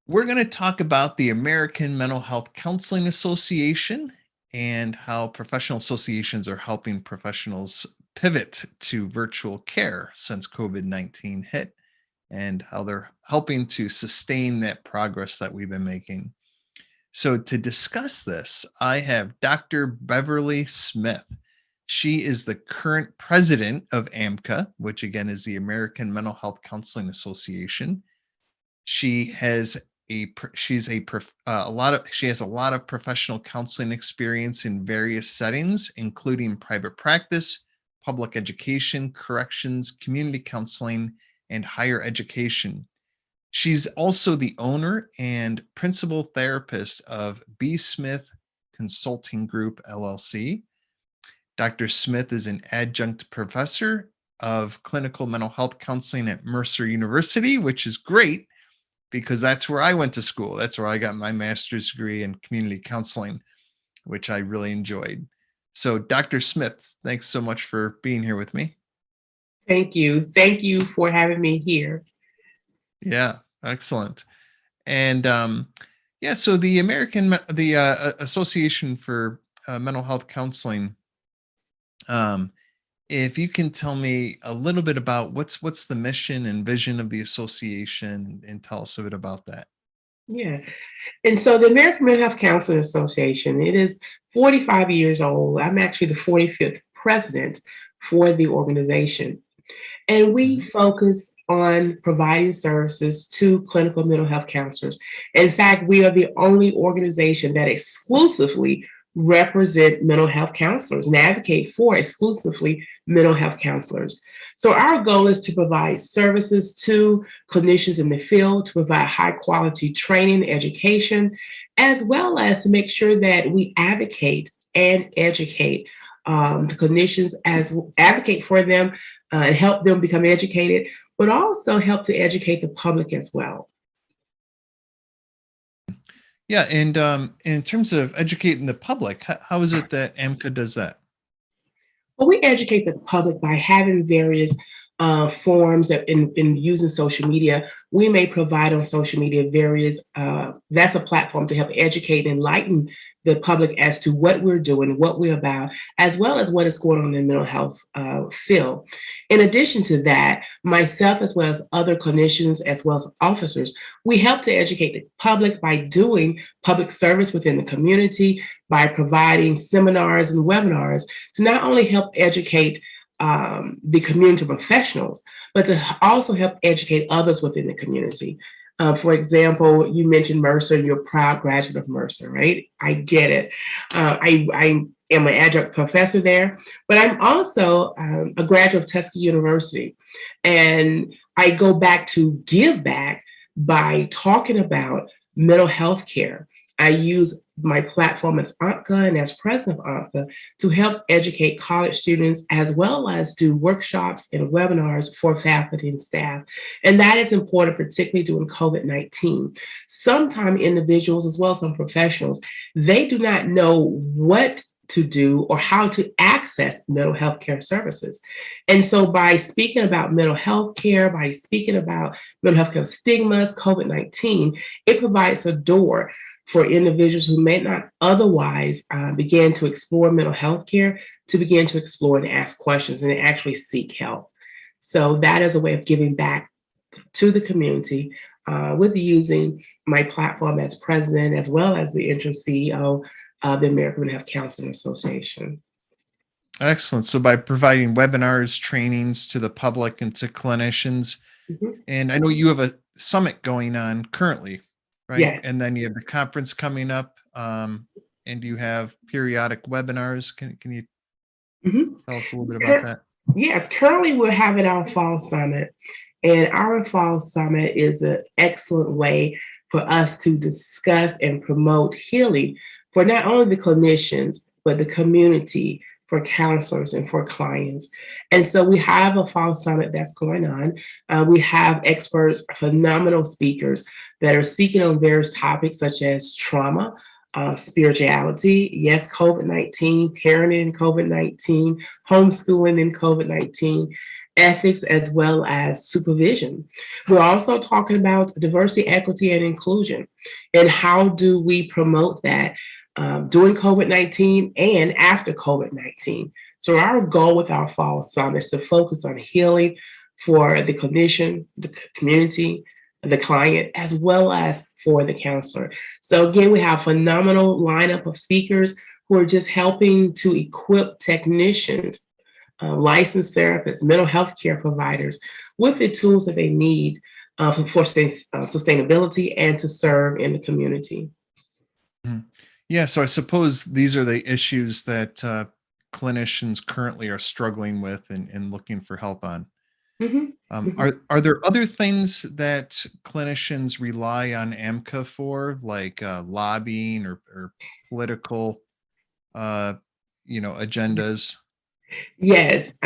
We're going to talk about the American Mental Health Counseling Association and how professional associations are helping professionals pivot to virtual care since COVID-19 hit and how they're helping to sustain that progress that we've been making. So, to discuss this, I have Dr. Beverly Smith. She is the current president of AMHCA, which again is the American Mental Health Counseling Association. She has she's a lot of she has a lot of professional counseling experience in various settings, including private practice, public education, corrections, community counseling, and higher education. She's also the owner and principal therapist of B. Smith Consulting Group, LLC. Dr. Smith is an adjunct professor of clinical mental health counseling at Mercer University, which is great because that's where I went to school. That's where I got my master's degree in community counseling, which I really enjoyed. So, Dr. Smith, thanks so much for being here with me. Thank you. Thank you for having me here. Yeah, excellent. And yeah, so the Association for Mental Health Counseling. If you can tell me a little bit about what's the mission and vision of the association, and tell us a bit about that. Yeah. And so the American Mental Health Counseling Association, it is 45 years old. I'm actually the 45th president for the organization. And we Mhm. focus on providing services to clinical mental health counselors. In fact, we are the only organization that exclusively represent mental health counselors and advocate for exclusively mental health counselors. So our goal is to provide services to clinicians in the field, to provide high quality training, education, as well as to make sure that we advocate and educate the clinicians as advocate for them and help them become educated, but also help to educate the public as well. Yeah, and in terms of educating the public, how is it that AMCA does that? Well, we educate the public by having various forms in using social media. We may provide on social media various, that's a platform to help educate and enlighten the public as to what we're doing, what we're about, as well as what is going on in the mental health field. In addition to that, myself as well as other clinicians as well as officers, we help to educate the public by doing public service within the community, by providing seminars and webinars to not only help educate the community professionals, but to also help educate others within the community. For example, you mentioned Mercer, you're a proud graduate of Mercer, right? I get it. I am an adjunct professor there, but I'm also a graduate of Tuskegee University. And I go back to give back by talking about mental health care. I use my platform as AMHCA and as president of AMHCA to help educate college students as well as do workshops and webinars for faculty and staff. And that is important, particularly during COVID-19. Sometimes individuals as well as some professionals, they do not know what to do or how to access mental health care services. And so by speaking about mental health care, by speaking about mental health care stigmas, COVID-19, it provides a door for individuals who may not otherwise begin to explore mental health care to begin to explore and ask questions and actually seek help. So that is a way of giving back to the community with using my platform as president as well as the interim CEO of the American Mental Health Counseling Association. Excellent. So by providing webinars, trainings to the public and to clinicians, Mhm. and I know you have a summit going on currently, right? Yes. And then you have the conference coming up, and you have periodic webinars. Can you Mhm. tell us a little bit about that? Yes, currently we're having our fall summit, and our fall summit is an excellent way for us to discuss and promote healing for not only the clinicians, but the community, for counselors and for clients. And so we have a fall summit that's going on. We have experts, phenomenal speakers that are speaking on various topics such as trauma, spirituality, yes, COVID-19, parenting, COVID-19, homeschooling, and COVID-19. ethics, as well as supervision. We're also talking about diversity, equity, and inclusion, and how do we promote that during COVID-19 and after COVID-19. So our goal with our fall summit is to focus on healing for the clinician, the community, the client, as well as for the counselor. So again, we have a phenomenal lineup of speakers who are just helping to equip technicians, licensed therapists, mental health care providers with the tools that they need sustainability and to serve in the community. Mhm. Yeah, so I suppose these are the issues that clinicians currently are struggling with and looking for help on. Mhm, mhm. Are there other things that clinicians rely on AMCA for, like lobbying or political, uh, agendas? Yes,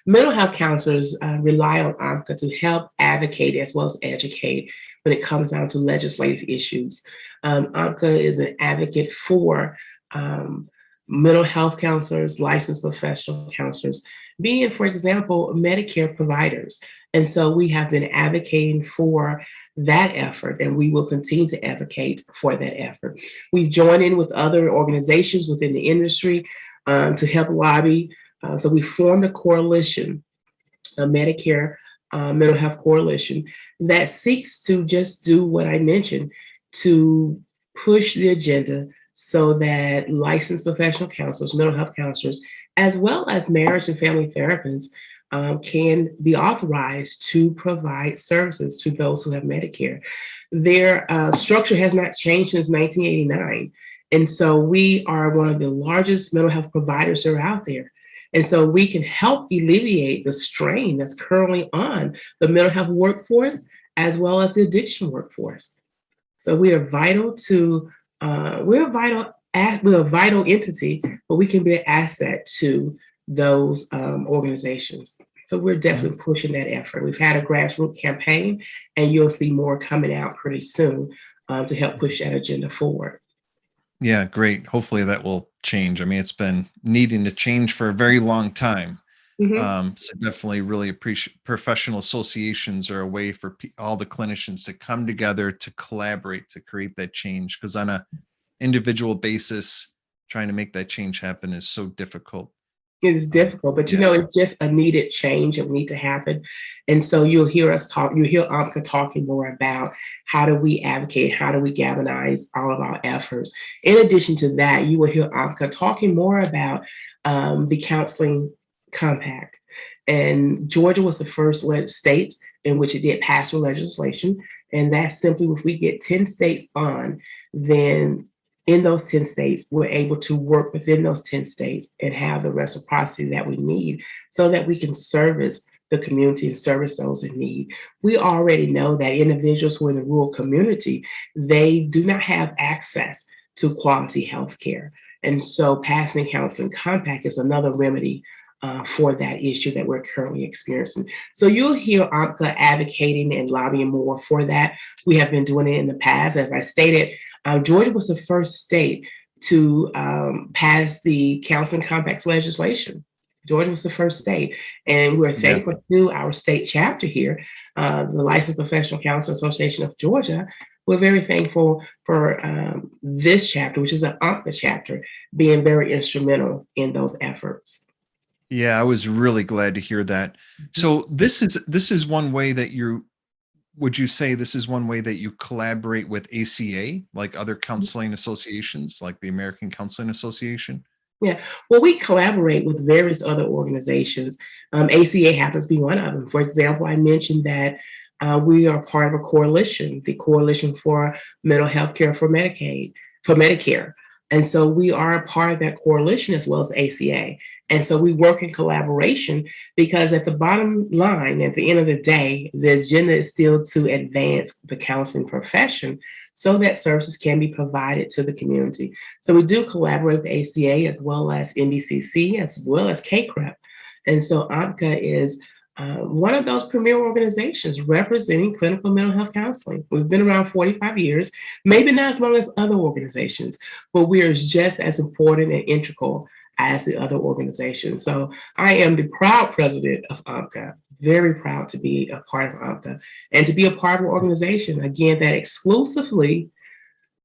mental health counselors rely on AMHCA to help advocate as well as educate when it comes down to legislative issues. AMHCA is an advocate for um, mental health counselors, licensed professional counselors, being, for example, Medicare providers. And so we have been advocating for that effort, and we will continue to advocate for that effort. We've joined in with other organizations within the industry to help lobby. So we formed a coalition, a Medicare mental health coalition that seeks to just do what I mentioned to push the agenda so that licensed professional counselors, mental health counselors, as well as marriage and family therapists can be authorized to provide services to those who have Medicare. Their structure has not changed since 1989. And so we are one of the largest mental health providers that are out there. And so we can help alleviate the strain that's currently on the mental health workforce as well as the addiction workforce. So we are vital to we're a vital entity, but we can be an asset to those organizations. So we're Mhm. definitely pushing that effort. We've had a grassroots campaign, and you'll see more coming out pretty soon to help push that agenda forward. Yeah, great. Hopefully that will change. I mean, it's been needing to change for a very long time. Mhm. So definitely really appreciate professional associations are a way for all the clinicians to come together to collaborate to create that change. Because on a individual basis, trying to make that change happen is so difficult. It is difficult, but Yeah. it's just a needed change that need to happen. And so you'll hear Amka talking more about how do we advocate, how do we galvanize all of our efforts. In addition to that, you will hear Amka talking more about the counseling compact. And Georgia was the first state in which it did pass the legislation. And that's simply if we get 10 states on, then in those 10 states, we're able to work within those 10 states and have the reciprocity that we need so that we can service the community and service those in need. We already know that individuals who are in the rural community, they do not have access to quality health care. And so passing a counseling compact is another remedy for that issue that we're currently experiencing. So you'll hear AMCA advocating and lobbying more for that. We have been doing it in the past. As I stated, Georgia was the first state to pass the counseling compacts legislation. Georgia was the first state, and we're Yeah. thankful to our state chapter here, the Licensed Professional Counselor Association of Georgia. We're very thankful for this chapter, which is an AMCA chapter, being very instrumental in those efforts. Yeah, I was really glad to hear that. So this is one way that you would you say this is one way that you collaborate with ACA, like other counseling associations, like the American Counseling Association? Yeah, well, we collaborate with various other organizations. ACA happens to be one of them. For example, I mentioned that we are part of a coalition, the Coalition for Mental Health Care for Medicaid, for Medicare. And so we are a part of that coalition as well as ACA. And so we work in collaboration because at the bottom line, at the end of the day, the agenda is still to advance the counseling profession so that services can be provided to the community. So we do collaborate with ACA as well as NDCC as well as KCREP. And so AMCA is one of those premier organizations representing clinical mental health counseling. We've been around 45 years, maybe not as long as other organizations, but we are just as important and integral as the other organizations. So I am the proud president of AMHCA, very proud to be a part of AMHCA and to be a part of an organization, again, that exclusively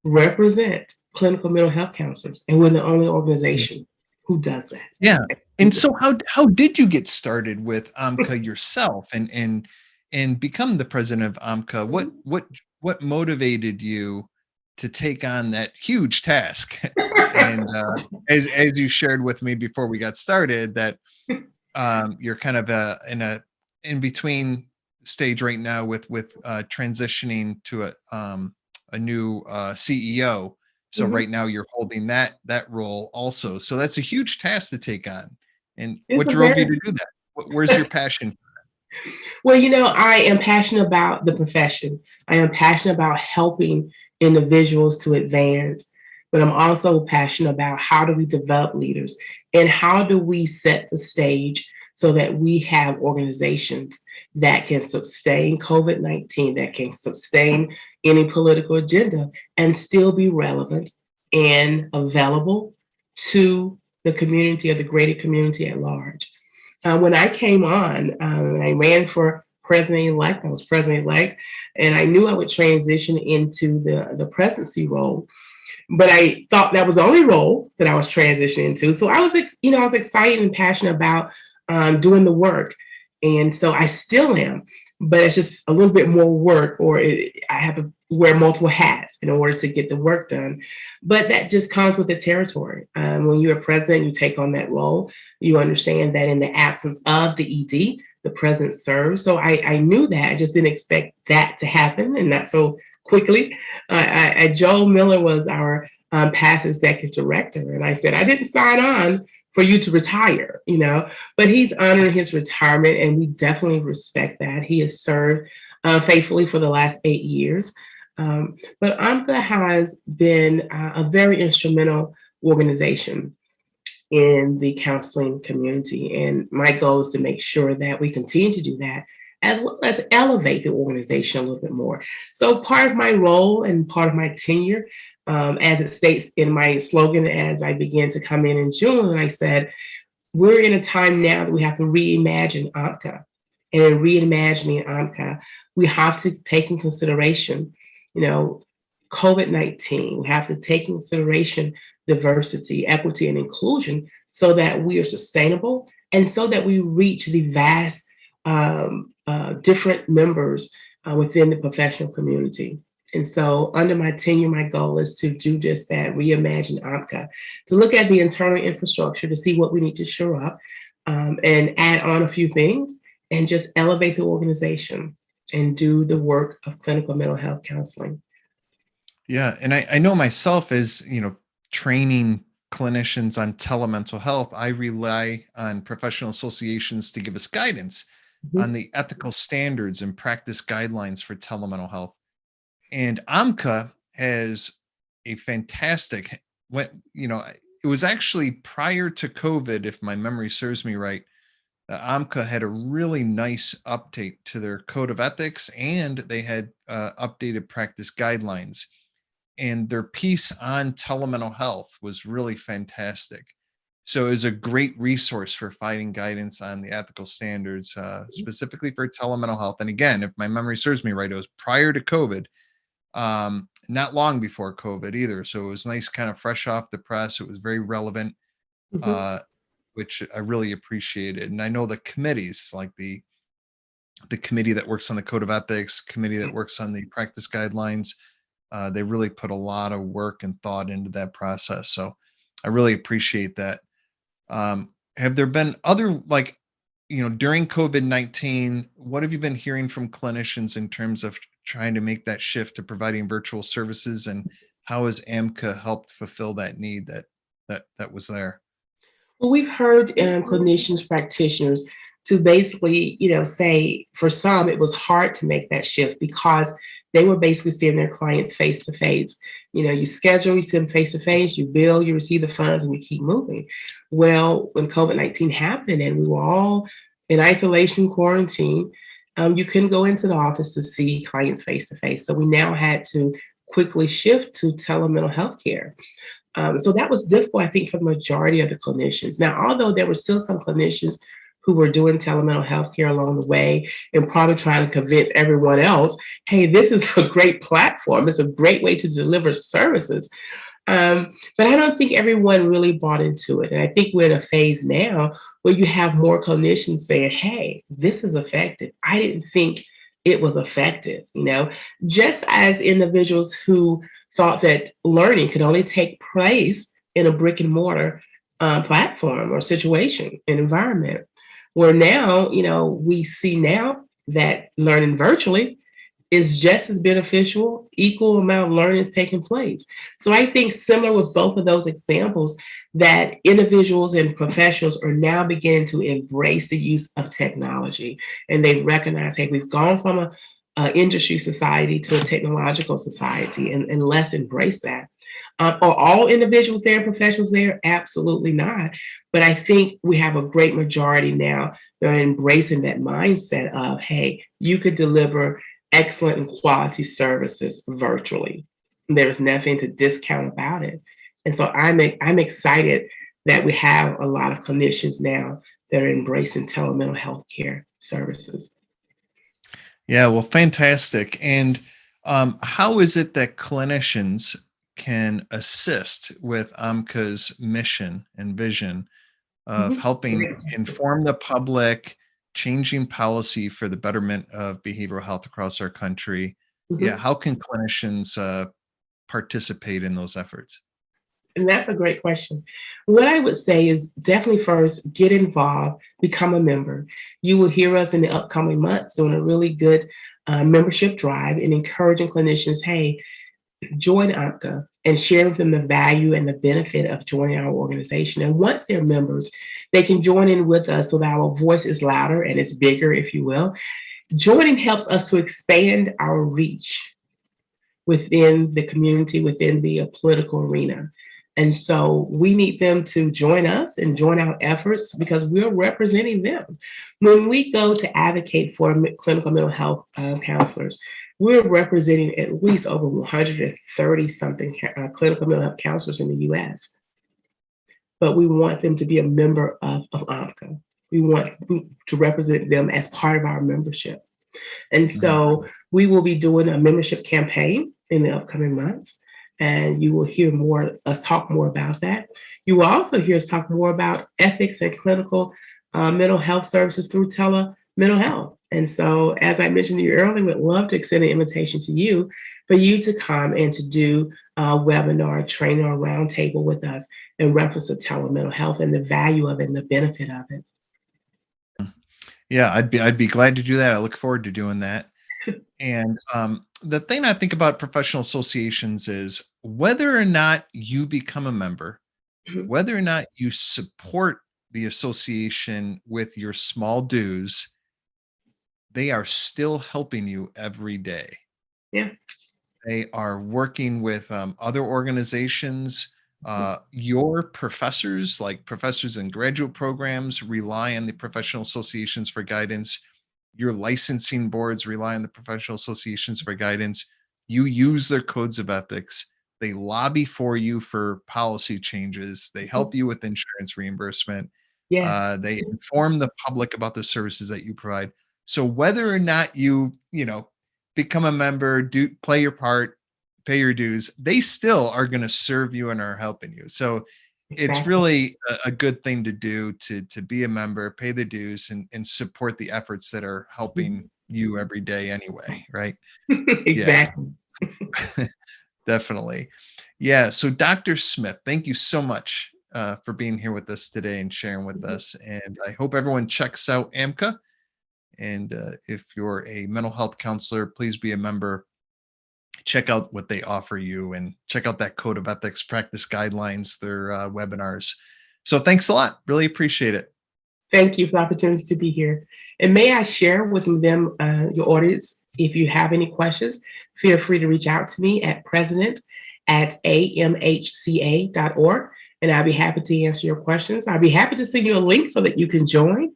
represent clinical mental health counselors. And we're the only organization who does that. Yeah. And so how did you get started with AMCA yourself and become the president of AMCA? What motivated you to take on that huge task? And as you shared with me before we got started, that you're kind of in a in between stage right now with transitioning to a new CEO. So Mhm. right now you're holding that role also. So that's a huge task to take on. And It's what a drove you very to do that? Where's your passion? well, I am passionate about the profession. I am passionate about helping individuals to advance, but I'm also passionate about how do we develop leaders and how do we set the stage so that we have organizations that can sustain COVID-19, that can sustain any political agenda and still be relevant and available to the community or the greater community at large. When I came on, and I ran for president-elect, I was president-elect, and I knew I would transition into the presidency role. But I thought that was the only role that I was transitioning into. So I was excited and passionate about doing the work, and so I still am. But it's just a little bit more work, I have to wear multiple hats in order to get the work done. But that just comes with the territory. When you're a president, you take on that role. You understand that in the absence of the ED, the president serves. So I knew that. I just didn't expect that to happen, and not so quickly. Joe Miller was our past executive director, and I said I didn't sign on for you to retire, but he's honoring his retirement, and we definitely respect that. He has served faithfully for the last 8 years. But AMCA has been a very instrumental organization in the counseling community. And my goal is to make sure that we continue to do that, as well as elevate the organization a little bit more. So part of my role and part of my tenure, as it states in my slogan, as I began to come in June, I said, we're in a time now that we have to reimagine AMHCA. And in reimagining AMHCA, we have to take in consideration, you know, COVID-19. We have to take in consideration diversity, equity, and inclusion so that we are sustainable and so that we reach the vast different members within the professional community. And so under my tenure, my goal is to do just that, reimagine AMHCA, to look at the internal infrastructure to see what we need to shore up, and add on a few things and just elevate the organization and do the work of clinical mental health counseling. Yeah, and I know myself as, training clinicians on telemental health, I rely on professional associations to give us guidance Mhm. on the ethical standards and practice guidelines for telemental health. And AMCA has a fantastic it was actually prior to COVID, if my memory serves me right. AMCA had a really nice update to their code of ethics, and they had updated practice guidelines, and their piece on telemental health was really fantastic. So it was a great resource for finding guidance on the ethical standards, specifically for telemental health. And again, if my memory serves me right, it was prior to COVID, not long before COVID either. So it was nice, kind of fresh off the press. It was very relevant, Mhm. uh, which I really appreciated. And I know the committees, like the committee that works on the code of ethics, committee that works on the practice guidelines, they really put a lot of work and thought into that process. So I really appreciate that. Have there been other, like, during COVID-19, what have you been hearing from clinicians in terms of trying to make that shift to providing virtual services, and how has AMCA helped fulfill that need that was there? Well, we've heard clinicians, practitioners to basically, say for some it was hard to make that shift because they were basically seeing their clients face to face. You schedule, you see them face to face, you bill, you receive the funds, and you keep moving. Well, when COVID-19 happened and we were all in isolation, quarantine, you couldn't go into the office to see clients face to face. So we now had to quickly shift to telemental health care. So that was difficult, I think, for the majority of the clinicians. Now, although there were still some clinicians who were doing telemental health care along the way and probably trying to convince everyone else, hey, this is a great platform. It's a great way to deliver services. But I don't think everyone really bought into it. And I think we're in a phase now where you have more clinicians saying, hey, this is effective. I didn't think it was effective, just as individuals who thought that learning could only take place in a brick and mortar platform or situation and environment. Where now, we see now that learning virtually is just as beneficial, equal amount of learning is taking place. So I think similar with both of those examples, that individuals and professionals are now beginning to embrace the use of technology. And they recognize, hey, we've gone from a industry society to a technological society, and let's embrace that. Are all individuals there, professionals there? Absolutely not. But I think we have a great majority now that are embracing that mindset of, hey, you could deliver excellent and quality services virtually. There's nothing to discount about it. And so I'm excited that we have a lot of clinicians now that are embracing telemental health care services. Yeah, well, fantastic. And how is it that clinicians can assist with AMHCA's mission and vision of Mhm. helping inform the public, changing policy for the betterment of behavioral health across our country? Yeah, Mhm. how can clinicians participate in those efforts? And that's a great question. What I would say is definitely first get involved, become a member. You will hear us in the upcoming months doing a really good membership drive and encouraging clinicians, hey, join AMHCA and share with them the value and the benefit of joining our organization. And once they're members, they can join in with us so that our voice is louder and it's bigger, if you will. Joining helps us to expand our reach within the community, within the political arena. And so we need them to join us and join our efforts because we're representing them. When we go to advocate for clinical mental health counselors, we're representing at least over 130 something clinical mental health counselors in the US. But we want them to be a member of AMHCA. We want to represent them as part of our membership. And Mhm. so we will be doing a membership campaign in the upcoming months. And you will hear us talk more about that. You will also hear us talk more about ethics and clinical mental health services through mental health. And so, as I mentioned to you earlier, we'd love to extend an invitation to you for you to come and to do a webinar, training, or roundtable with us in reference to telemental health and the value of it and the benefit of it. Yeah, I'd be glad to do that. I look forward to doing that. And the thing I think about professional associations is whether or not you become a member, Mhm. whether or not you support the association with your small dues, they are still helping you every day. Yeah. They are working with other organizations. Mhm. Your professors, like professors in graduate programs, rely on the professional associations for guidance. Your licensing boards rely on the professional associations for guidance. You use their codes of ethics. They lobby for you for policy changes. They Mhm. help you with insurance reimbursement. Yes. They inform the public about the services that you provide. So whether or not you become a member, do play your part, pay your dues, they still are going to serve you and are helping you. So it's Exactly. really a good thing to do to be a member, pay the dues, and support the efforts that are helping Mhm. you every day anyway, right? Yeah, Exactly. definitely. Yeah. So, Dr. Smith, thank you so much for being here with us today and sharing with Mhm. us. And I hope everyone checks out AMCA. And if you're a mental health counselor, please be a member. Check out what they offer you and check out that code of ethics practice guidelines, their webinars. So, thanks a lot. Really appreciate it. Thank you for the opportunity to be here. And may I share with them, your audience, if you have any questions, feel free to reach out to me at president@amhca.org, and I'll be happy to answer your questions. I'll be happy to send you a link so that you can join.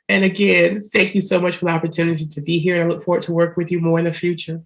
And again, thank you so much for the opportunity to be here. I look forward to work with you more in the future.